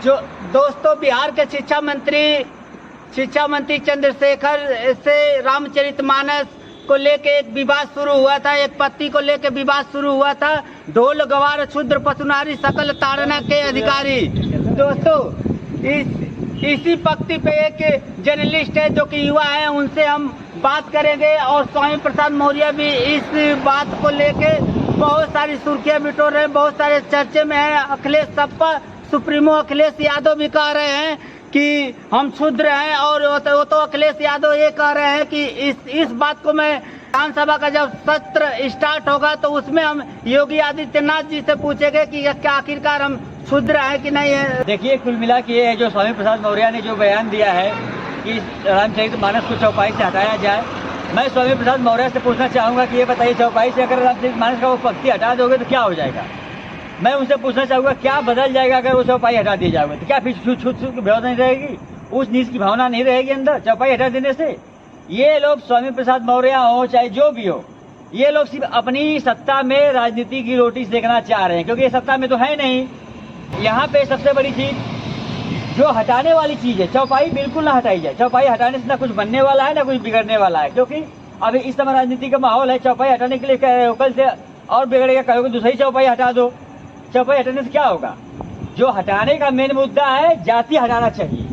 जो दोस्तों, बिहार के शिक्षा मंत्री चंद्रशेखर से रामचरितमानस को लेके एक विवाद शुरू हुआ था, एक पत्ती को लेके विवाद शुरू हुआ था। ढोल गवार क्षुद्र पशुनारी सकल ताड़ना के अधिकारी। दोस्तों, इसी पत्ती पे एक जर्नलिस्ट है जो कि युवा है, उनसे हम बात करेंगे। और स्वामी प्रसाद मौर्य भी इस बात को लेके बहुत सारी सुर्खियां बिटोर रहे हैं, बहुत सारे चर्चे में है। अखिलेश सपा सुप्रीमो अखिलेश यादव भी कह रहे हैं कि हम क्षुद्र हैं, और वो तो अखिलेश यादव ये कह रहे हैं कि इस बात को मैं विधानसभा का जब सत्र स्टार्ट होगा तो उसमें हम योगी आदित्यनाथ जी से पूछेंगे कि क्या आखिरकार हम क्षुद्र हैं कि नहीं है। देखिए, कुल मिला के ये है जो स्वामी प्रसाद मौर्य ने जो बयान दिया है कि रामचरितमानस को चौपाई से हटाया जाए। मैं स्वामी प्रसाद मौर्य से पूछना चाहूँगा कि ये बताइए, चौपाई से अगर रामचरितमानस का वो पत्ती हटा दोगे तो क्या हो जाएगा? मैं उनसे पूछना चाहूँगा क्या बदल जाएगा अगर वो चौपाई हटा दी जाएगी? तो क्या फिर छूत की भावना नहीं रहेगी, ऊंच नीच की भावना नहीं रहेगी अंदर चौपाई हटा देने से? ये लोग स्वामी प्रसाद मौर्य हो चाहे जो भी हो, ये लोग सिर्फ अपनी सत्ता में राजनीति की रोटी सेकना चाह रहे हैं, क्योंकि ये सत्ता में तो है नहीं। यहाँ पे सबसे बड़ी चीज जो हटाने वाली चीज है, चौपाई बिल्कुल ना हटाई जाए। चौपाई हटाने से ना कुछ बनने वाला है ना कुछ बिगड़ने वाला है, क्योंकि अभी इस समय राजनीति का माहौल है। चौपाई हटाने के लिए कह रहे हो, कल से और बिगड़ेगा, कहोगे दूसरी चौपाई हटा दो। चौपाई हटाने से क्या होगा? जो हटाने का मेन मुद्दा है, जाति हटाना चाहिए।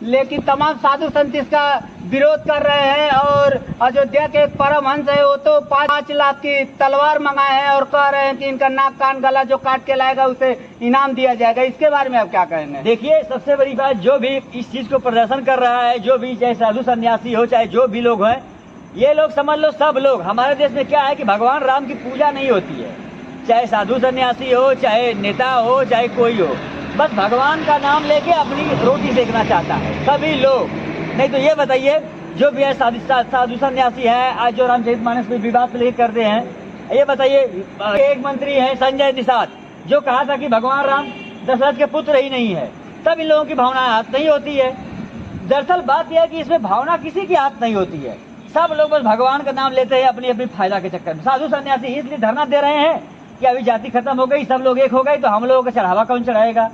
लेकिन तमाम साधु संत इसका विरोध कर रहे हैं, और अयोध्या के एक परमहंस है वो तो 5 लाख की तलवार मंगाए हैं और कह रहे हैं कि इनका नाक कान गला जो काट के लाएगा उसे इनाम दिया जाएगा। इसके बारे में आप क्या कहेंगे? देखिए, सबसे बड़ी बात, जो भी इस चीज को प्रदर्शन कर रहा है, जो भी चाहे साधु सन्यासी हो चाहे जो भी लोग हैं, ये लोग समझ लो सब लोग। हमारे देश में क्या है कि भगवान राम की पूजा नहीं होती है, चाहे साधु सन्यासी हो चाहे नेता हो चाहे कोई हो, बस भगवान का नाम लेके अपनी रोटी सेकना चाहता है सभी लोग। नहीं तो ये बताइए, जो भी है साधु सन्यासी है, आज जो रामचरितमानस पे विवाद लेके करते हैं, ये बताइए, एक मंत्री है संजय निषाद, जो कहा था कि भगवान राम दशरथ के पुत्र ही नहीं है। तब इन लोगों की भावना हाथ नहीं होती है। दरअसल बात यह है कि इसमें भावना किसी की हाथ नहीं होती है, सब लोग बस भगवान का नाम लेते हैं अपनी अपनी फायदा के चक्कर में। साधु सन्यासी इसलिए धरना दे रहे हैं कि अभी जाति खत्म हो गई, सब लोग एक हो गए, तो हम लोगों का चढ़ावा कौन चढ़ाएगा,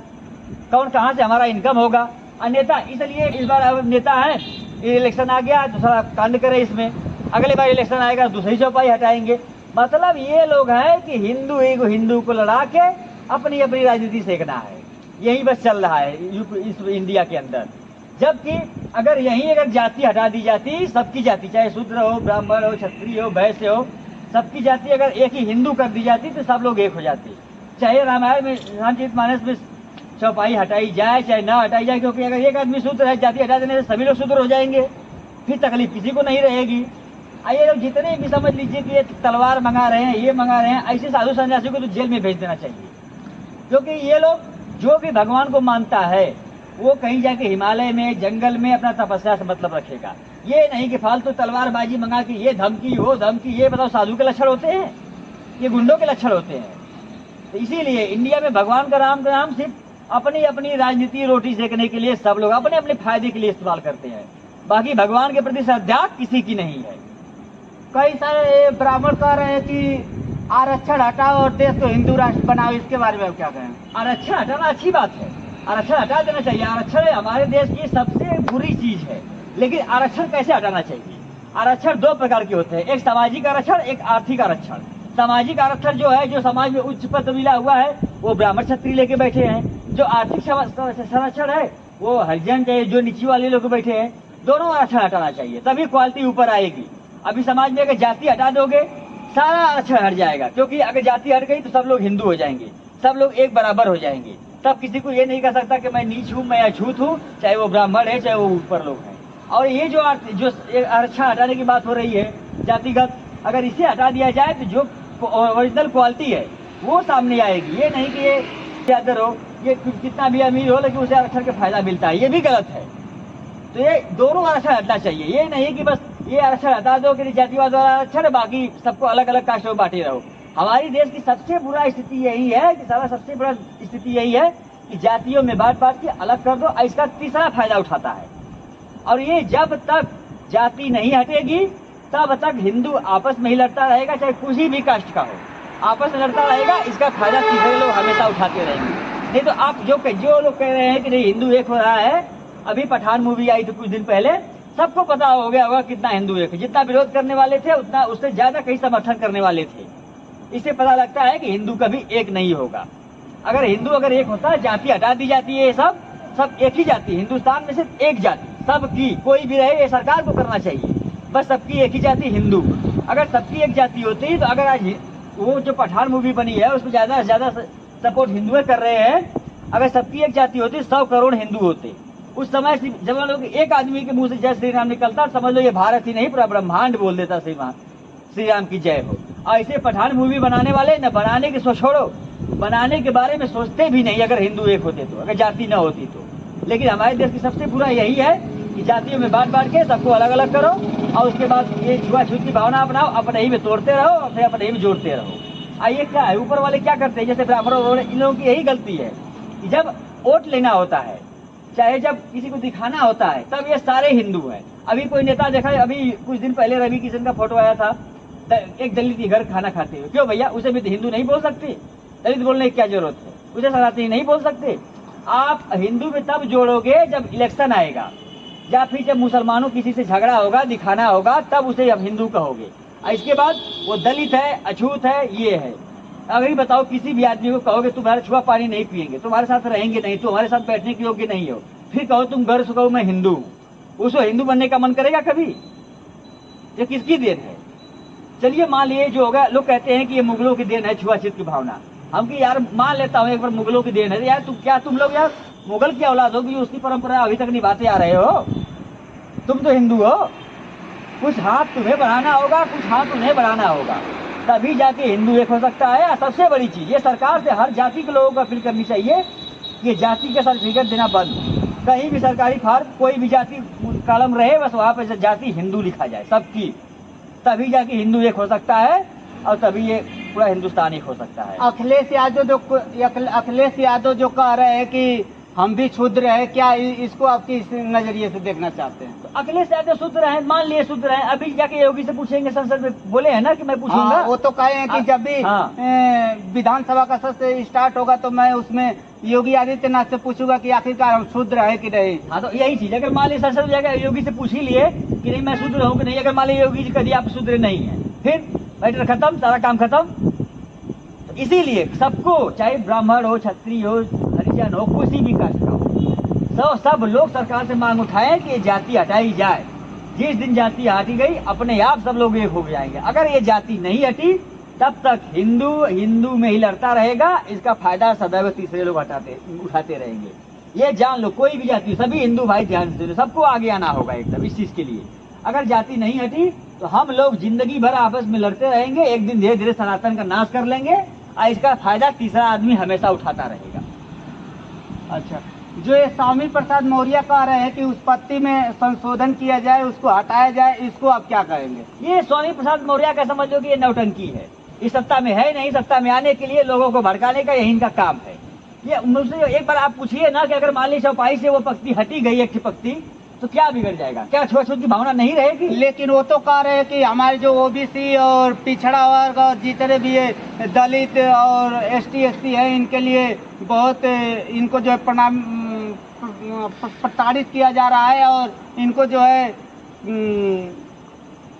कौन कहाँ से हमारा इनकम होगा? नेता इसलिए इस बार अब नेता है, इलेक्शन आ गया तो सारा कांड करे इसमें, अगले बार इलेक्शन आएगा दूसरी चौपाई हटाएंगे। मतलब ये लोग हैं कि हिंदू को लड़ा के अपनी अपनी राजनीति सेकना है, यही बस चल रहा है इस इंडिया के अंदर। जबकि अगर यही अगर जाति हटा दी जाती, सबकी जाति, चाहे शूद्र हो, ब्राह्मण हो, क्षत्रिय हो, वैश्य हो, सबकी जाति अगर एक ही हिंदू कर दी जाती तो सब लोग एक हो जाते। चाहे रामायण में रामचरितमानस में चौपाई हटाई जाए चाहे ना हटाई जाए, क्योंकि अगर एक आदमी शूद्र है, जाति हटा देने से सभी लोग शूद्र हो जाएंगे, फिर तकलीफ किसी को नहीं रहेगी। आइए लोग जितने भी समझ लीजिए कि ये तलवार मंगा रहे हैं, ये मंगा रहे हैं, ऐसे साधु सन्यासी को तो जेल में भेज देना चाहिए। क्योंकि ये लोग जो भी भगवान को मानता है वो कहीं जाके हिमालय में जंगल में अपना तपस्या से मतलब रखेगा, ये नहीं कि फालतू तलवारबाजी मंगा के ये धमकी वो धमकी। ये बताओ साधु के लक्षण होते हैं? ये गुंडों के लक्षण होते हैं। तो इसीलिए इंडिया में भगवान का नाम सिर्फ अपनी अपनी राजनीति रोटी सेकने के लिए सब लोग अपने अपने फायदे के लिए इस्तेमाल करते हैं, बाकी भगवान के प्रति श्रद्धा किसी की नहीं है। कई सारे ब्राह्मण कह रहे हैं कि आरक्षण हटाओ और देश को हिंदू राष्ट्र बनाओ, इसके बारे में आप क्या कहें? आरक्षण हटाना अच्छी बात है, आरक्षण हटा देना चाहिए। आरक्षण हमारे देश की सबसे बुरी चीज है, लेकिन आरक्षण कैसे हटाना चाहिए? आरक्षण 2 प्रकार के होते हैं, एक सामाजिक आरक्षण, एक आर्थिक आरक्षण। सामाजिक आरक्षण जो है, जो समाज में उच्च पद मिला हुआ है वो ब्राह्मण क्षत्रिय लेके बैठे हैं। जो आर्थिक संरक्षण है वो हरिजन जो नीचे वाले लोग बैठे हैं। दोनों आरक्षण हटाना चाहिए, तभी क्वालिटी ऊपर आएगी। अभी समाज में अगर जाति हटा दोगे सारा आरक्षण हट जाएगा, क्योंकि अगर जाति हट गई तो सब लोग हिंदू हो जाएंगे, सब लोग एक बराबर हो जाएंगे। तब किसी को ये नहीं कह सकता कि मैं नीच हूँ, मैं अछूत हूँ, चाहे वो ब्राह्मण है चाहे वो ऊपर लोग हैं। और ये जो आरक्षण हटाने की बात हो रही है जातिगत, अगर इसे हटा दिया जाए तो जो ओरिजिनल क्वालिटी है वो सामने आएगी। ये नहीं कि ये ज्यादा हो, ये कितना भी अमीर हो लेकिन उसे आरक्षण का फायदा मिलता है, ये भी गलत है। तो ये दोनों आरक्षण हटना चाहिए। ये नहीं कि बस ये आरक्षण हटा दो कि जातिवाद वाला आरक्षण, बाकी सबको अलग अलग कास्ट में बांटे रहो। हमारी देश की सबसे बुरा स्थिति यही है कि सबसे बड़ा स्थिति यही है कि जातियों में बांट के अलग कर दो, इसका तीसरा फायदा उठाता है। और ये जब तक जाति नहीं हटेगी तब तक हिंदू आपस में ही लड़ता रहेगा, चाहे किसी भी कास्ट का हो, आपस में लड़ता रहेगा। इसका फायदा तीसरे लोग हमेशा उठाते रहेंगे। नहीं तो आप जो लोग कह रहे हैं कि नहीं हिंदू एक हो रहा है, अभी पठान मूवी आई थी कुछ दिन पहले, सबको पता हो गया होगा कितना हिंदू एक है। जितना विरोध करने वाले थे उतना उससे ज्यादा कई समर्थन करने वाले थे। इससे पता लगता है कि हिंदू कभी एक नहीं होगा। अगर हिंदू अगर एक होता, जाति हटा दी जाती है, सब एक ही जाति, हिंदुस्तान में सिर्फ एक जाति, सबकी कोई भी रहे, ये सरकार को करना चाहिए, बस सबकी एक ही जाति हिंदू। अगर सबकी एक जाति होती तो अगर आज वो जो पठान मूवी बनी है उसमें ज्यादा से ज्यादा सपोर्ट हिंदुएं कर रहे हैं, अगर सबकी एक जाति होती 100 करोड़ हिंदू होते। उस समय जब लोग एक आदमी के मुंह से जय श्री राम निकलता, समझ लो ये भारत ही नहीं पूरा ब्रह्मांड बोल देता श्री राम की जय हो। ऐसे पठान मूवी बनाने वाले न बनाने की छोड़ो, बनाने के बारे में सोचते भी नहीं अगर हिंदू एक होते तो, अगर जाति न होती तो। लेकिन हमारे देश की सबसे बुरा यही है कि जातियों में बांट बांट के सबको अलग अलग करो और उसके बाद ये छुआछूत की भावना अपनाओ, अपने ही में तोड़ते रहो और फिर अपने ही में जोड़ते रहो। आइए क्या है, ऊपर वाले क्या करते हैं, जैसे ब्राह्मणों, इन लोगों की यही गलती है कि जब वोट लेना होता है, चाहे जब किसी को दिखाना होता है, तब ये सारे हिंदू हैं। अभी कोई नेता देखा है, अभी कुछ दिन पहले रवि किशन का फोटो आया था, एक दलित के घर खाना खाते हुए। क्यों भैया, उसे भी हिंदू नहीं बोल सकते? दलित बोलने की क्या जरूरत है? उसे सनातनी नहीं बोल सकते? आप हिंदू में तब जोड़ोगे जब इलेक्शन आएगा, या फिर जब मुसलमानों किसी से झगड़ा होगा, दिखाना होगा, तब उसे अब हिंदू कहोगे। इसके बाद वो दलित है, अछूत है, ये है। अगर बताओ किसी भी आदमी को कहोगे तुम्हारा छुआ पानी नहीं पिएंगे, तुम्हारे साथ रहेंगे नहीं, तुम्हारे साथ बैठने के योग्य नहीं हो, फिर कहो तुम घर से कहो मैं हिंदू हूँ, उसको हिंदू बनने का मन करेगा कभी? ये किसकी देन है? चलिए मान लिए जो होगा, लोग कहते हैं कि ये मुगलों की देन है छुआछूत की भावना। हम कि यार मान लेता हूँ एक बार मुगलों की देन है, यार तुम लोग यार मुगल की औलाद हो कि उसकी परंपरा अभी तक निभाते आ रहे हो? तुम तो हिंदू हो, कुछ हाथ तुम्हें बढ़ाना होगा, कुछ हाथ उन्हें बढ़ाना होगा, तभी जाके हिंदू एक हो सकता है। सबसे बड़ी चीज ये सरकार से हर जाति के लोगों को अपील करनी चाहिए कि जाति का सर्टिफिकेट देना बंद। कहीं भी सरकारी फार्म कोई भी जाति कलम रहे, बस वहाँ पे जाति हिंदू लिखा जाए सबकी, तभी जाके हिंदू एक हो सकता है और तभी ये पूरा हिंदुस्तान एक हो सकता है। अखिलेश यादव जो कह रहे हैं कि हम भी क्षुद्र है, क्या इसको आप किस नजरिए से देखना चाहते हैं? तो अखिलेश यादव शूद्र है, मान लिए शूद्र है, अभी जाके योगी से पूछेंगे, संसद में बोले हैं ना कि मैं पूछूंगा। हाँ, वो तो कहे हैं कि जब भी विधानसभा का सत्र स्टार्ट होगा तो मैं उसमें योगी आदित्यनाथ से पूछूंगा कि आखिरकार हम शूद्र है कि नहीं। हाँ, तो यही चीज, अगर मान लीजिए संसद में जाकर योगी से पूछ ही लिए कि नहीं मैं शूद्र हूँ कि नहीं, अगर मान लीजिए योगी जी कह आप शूद्र नहीं है, फिर मैटर खत्म, सारा काम खत्म। तो इसीलिए सबको, चाहे ब्राह्मण हो, क्षत्रिय हो, हरिजन हो, किसी भी कास्ट का हो, सब लोग सरकार से मांग उठाए कि ये जाति हटाई जाए। जिस दिन जाति हटी गई अपने आप सब लोग एक हो जाएंगे। अगर ये जाति नहीं हटी तब तक हिंदू में ही लड़ता रहेगा, इसका फायदा सदैव तीसरे लोग उठाते रहेंगे। ये जान लो, कोई भी जाति, सभी हिंदू भाई ध्यान से, सबको आगे आना होगा एकदम इस चीज के लिए। अगर जाति नहीं हटी तो हम लोग जिंदगी भर आपस में लड़ते रहेंगे, एक दिन धीरे धीरे सनातन का नाश कर लेंगे और इसका फायदा तीसरा आदमी हमेशा उठाता रहेगा। अच्छा, जो ये स्वामी प्रसाद मौर्य कह रहे हैं कि उस पत्ती में संशोधन किया जाए, उसको हटाया जाए, इसको आप क्या कहेंगे? ये स्वामी प्रसाद मौर्य का समझ लो कि ये नौटंकी है, इस सत्ता में है नहीं, सत्ता में आने के लिए लोगों को भड़काने का यही इनका काम है। ये मुझसे एक बार आप पूछिए ना कि अगर मान ली चौपाई से वो पत्ती हटी गई, एक पत्ती, तो क्या बिगड़ जाएगा? क्या छुआछूत की भावना नहीं रहेगी? लेकिन वो तो कह रहे हैं कि हमारे जो ओबीसी और पिछड़ा वर्ग और जितने भी ये दलित और एसटी है, इनके लिए बहुत, इनको जो है प्रताड़ित किया जा रहा है और इनको जो है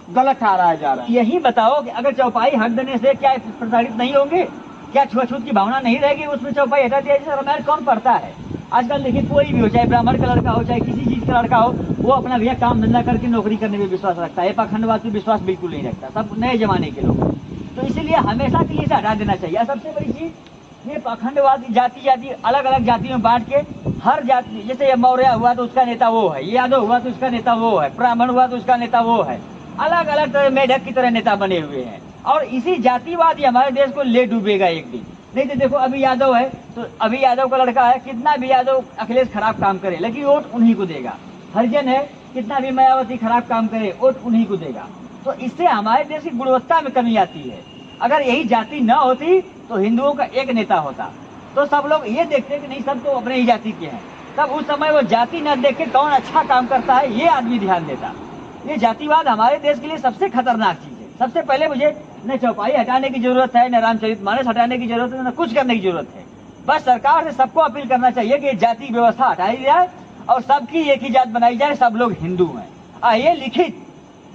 गलत ठहराया जा रहा है। यही बताओ कि अगर चौपाई हट देने से क्या प्रताड़ित नहीं होंगे? क्या छुआछूत की भावना नहीं रहेगी? उसमें चौपाई हटा दिया जाए, रामायण कौन पढ़ता है आजकल? देखिए कोई भी हो, चाहे ब्राह्मण का लड़का हो, चाहे किसी चीज का लड़का हो, वो अपना भैया काम धंधा करके नौकरी करने में विश्वास रखता है, पाखंडवाद में विश्वास बिल्कुल नहीं रखता, सब नए जमाने के लोग। तो इसीलिए हमेशा के लिए इसे हटा देना चाहिए। सबसे बड़ी चीज ये पाखंडवाद, जाति अलग अलग जातियों में बांट के हर जाति, जैसे मौर्य हुआ तो उसका नेता वो है, यादव हुआ तो उसका नेता वो है, ब्राह्मण हुआ तो उसका नेता वो है, अलग अलग तरह मेढक की तरह नेता बने हुए हैं। और इसी जातिवाद ही हमारे देश को ले डूबेगा एक दिन। नहीं तो देखो अभी यादव है तो अभी यादव का लड़का है, कितना भी यादव अखिलेश खराब काम करे लेकिन वोट उन्हीं को देगा। हरिजन है, कितना भी मायावती खराब काम करे वोट उन्हीं को देगा। तो इससे हमारे देश की गुणवत्ता में कमी आती है। अगर यही जाति न होती तो हिंदुओं का एक नेता होता, तो सब लोग ये देखते कि नहीं सब तो अपने ही जाति के हैं, तब उस समय वो जाति न देख के कौन अच्छा काम करता है ये आदमी ध्यान देता। ये जातिवाद हमारे देश के लिए सबसे खतरनाक चीज है। सबसे पहले मुझे न चौपाई हटाने की जरूरत है, न रामचरितमानस हटाने की जरूरत है, न कुछ करने की जरूरत है। बस सरकार से सबको अपील करना चाहिए कि जाति व्यवस्था हटाई जाए और सबकी एक ही जात बनाई जाए, सब लोग हिंदू हैं। आइए लिखित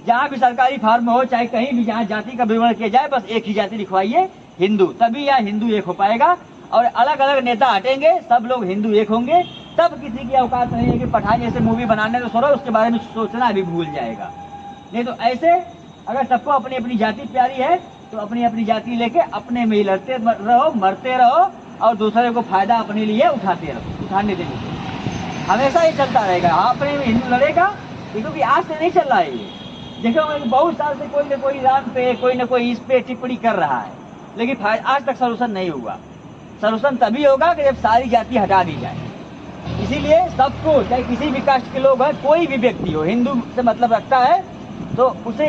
जहाँ भी सरकारी फार्म हो चाहे कहीं भी जहाँ जाति का विवरण किया जाए, बस एक ही जाति लिखवाइए हिंदू, तभी यहाँ हिंदू एक हो पाएगा। और अलग अलग नेता हटेंगे, सब लोग हिंदू एक होंगे, तब किसी की औकात नहीं है कि पठान जैसे मूवी बनाने तो छोड़ो, उसके बारे में सोचना भी भूल जाएगा। नहीं तो ऐसे अगर सबको अपनी अपनी जाति प्यारी है तो अपनी अपनी जाति लेके अपने में ही लड़ते रहो, मरते रहो और दूसरे को फायदा अपने लिए उठाते रहो, उठाने देंगे। हमेशा ये चलता रहेगा, अपने में हिंदू लड़ेगा, क्योंकि आज से नहीं चल रहा है ये। देखो बहुत साल से कोई न कोई राम पे कोई न कोई इस पे टिप्पणी कर रहा है, लेकिन आज तक सोल्यूशन नहीं हुआ। सोल्यूशन तभी होगा कि जब सारी जाति हटा दी जाए। इसीलिए सबको, चाहे किसी भी कास्ट के लोग हैं, कोई भी व्यक्ति हो, हिंदू से मतलब रखता है तो उसे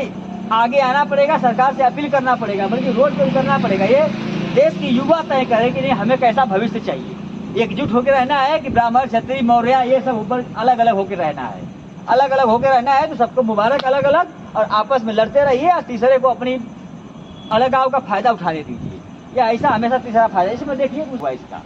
आगे आना पड़ेगा, सरकार से अपील करना पड़ेगा, बल्कि रोड पे करना पड़ेगा। ये देश की युवा तय करे कि नहीं हमें कैसा भविष्य चाहिए। एकजुट होकर रहना है कि ब्राह्मण क्षत्रिय मौर्य ये सब ऊपर अलग अलग होकर रहना है। अलग अलग होकर रहना है तो सबको मुबारक अलग अलग, और आपस में लड़ते रहिए और तीसरे को अपनी अलगाव का फायदा उठाने दीजिए। या ऐसा हमेशा तीसरा फायदा, इसमें देखिए कुछ हुआ इसका,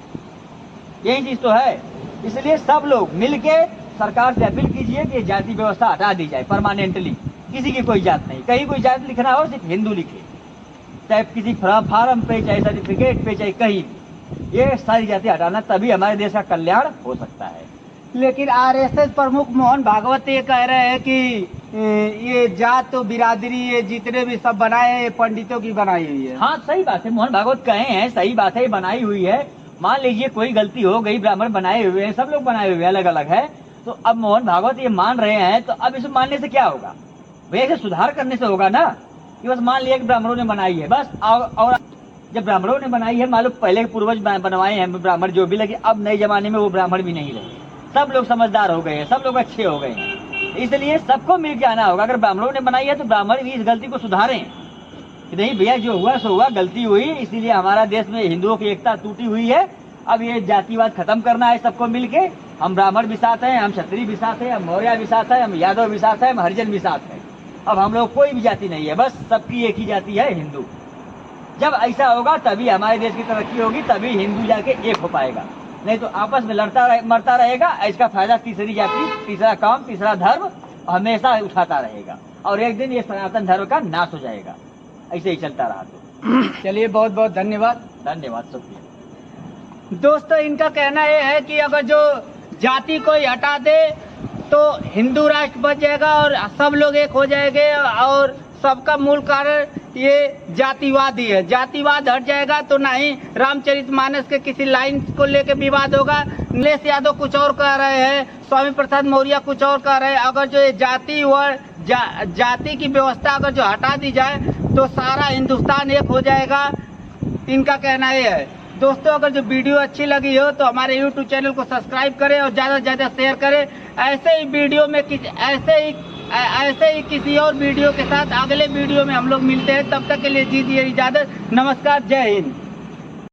यही चीज तो है। इसलिए सब लोग मिलके सरकार से अपील कीजिए कि जाति व्यवस्था हटा दी जाए परमानेंटली। किसी की कोई जात नहीं, कहीं कोई जात लिखना हो सिर्फ हिंदू लिखे, चाहे किसी फार्म पे, चाहे सर्टिफिकेट पे, चाहे कहीं भी। ये सारी जाति हटाना, तभी हमारे देश का कल्याण हो सकता है। लेकिन आरएसएस प्रमुख मोहन भागवत ये कह रहे हैं कि ये जात तो बिरादरी ये जितने भी सब बनाए हैं पंडितों की बनाई हुई है। हाँ सही बात है, मोहन भागवत कहे हैं, सही बात है, ये बनाई हुई है। मान लीजिए कोई गलती हो गई, ब्राह्मण बनाए हुए हैं, सब लोग बनाए हुए हैं, अलग अलग है, तो अब मोहन भागवत ये मान रहे हैं, तो अब इसे मानने से क्या होगा? वैसे सुधार करने से होगा ना, कि बस मान लिया कि ब्राह्मणों ने बनाई है बस, और जब ब्राह्मणों ने बनाई है, मालूम पहले के पूर्वज बनवाए हैं ब्राह्मण जो भी, लेकिन अब नए जमाने में वो ब्राह्मण भी नहीं रहे, सब लोग समझदार हो गए हैं, सब लोग अच्छे हो गए हैं। इसलिए सबको मिल के आना होगा। अगर ब्राह्मणों ने बनाई है तो ब्राह्मण भी इस गलती को सुधारें कि नहीं भैया जो हुआ सो हुआ, गलती हुई, इसीलिए हमारा देश में हिंदुओं की एकता टूटी हुई है, अब ये जातिवाद खत्म करना है सबको मिलके। हम ब्राह्मण भी साथ हैं, हम क्षत्रिय भी साथ हैं, हम मौर्य भी साथ हैं, हम यादव भी साथ हैं, हम हरिजन भी साथ हैं। अब हम लोग कोई भी जाति नहीं है, बस सबकी एक ही जाति है, हिंदू। जब ऐसा होगा तभी हमारे देश की तरक्की होगी, तभी हिंदू जाके एक हो पाएगा। नहीं तो आपस में मरता रहेगा, इसका फायदा तीसरी जाति, तीसरा काम, तीसरा धर्म हमेशा उठाता रहेगा, और एक दिन ये सनातन धर्म का नाश हो जाएगा। ऐसे ही चलता रहा तो। चलिए बहुत बहुत धन्यवाद। धन्यवाद, शुक्रिया। दोस्तों इनका कहना यह है कि अगर जो जाति को हटा दे तो हिंदू राष्ट्र बच जाएगा और सब लोग एक हो जाएंगे, और सबका मूल कारण ये जातिवाद ही है। जातिवाद हट जाएगा तो ना ही रामचरितमानस के किसी लाइन को लेकर विवाद होगा। नीलेश यादव कुछ और कह रहे हैं, स्वामी प्रसाद मौर्य कुछ और कह रहे हैं। अगर जो ये जाति व जाति की व्यवस्था अगर जो हटा दी जाए तो सारा हिंदुस्तान एक हो जाएगा, इनका कहना ये है। दोस्तों अगर जो वीडियो अच्छी लगी हो तो हमारे YouTube चैनल को सब्सक्राइब करें और ज़्यादा से ज़्यादा शेयर करें। ऐसे ही वीडियो में ऐसे ही किसी और वीडियो के साथ अगले वीडियो में हम लोग मिलते हैं। तब तक के लिए दीजिए इजाज़त। नमस्कार, जय हिंद।